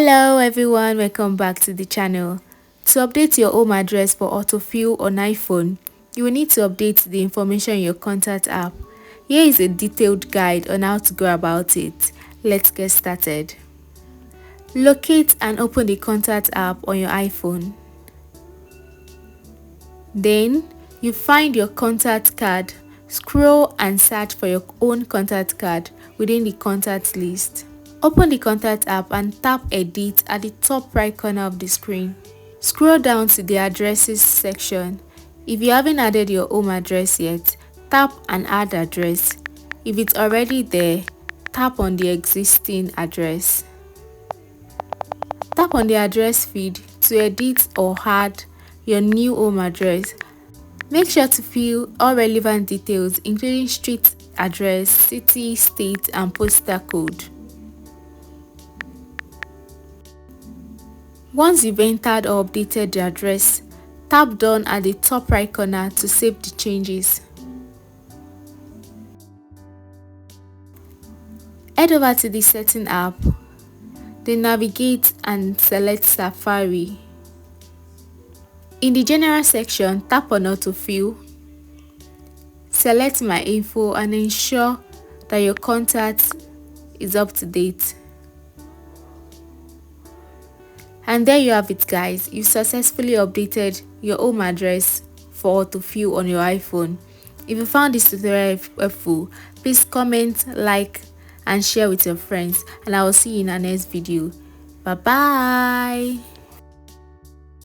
Hello everyone, welcome back to the channel. To update your home address for Autofill on iPhone, you will need to update the information in your contact app. Here is a detailed guide on how to go about it. Let's get started. Locate and open the contact app on your iPhone. Then, you find your contact card. Scroll and search for your own contact card within the contact list. Open the contact app and tap Edit at the top right corner of the screen. Scroll down to the addresses section. If you haven't added your home address yet, tap and add address. If it's already there, tap on the existing address. Tap on the address feed to edit or add your new home address. Make sure to fill all relevant details including street address, city, state, and postal code. Once you've entered or updated the address, tap Done at the top right corner to save the changes. Head over to the Setting app, then navigate and select Safari. In the General section, tap on Autofill. Select My Info and ensure that your contact is up to date. And there you have it guys, you successfully updated your home address for Autofill on your iPhone. If you found this tutorial helpful, please comment, like and share with your friends, and I will see you in our next video. Bye bye.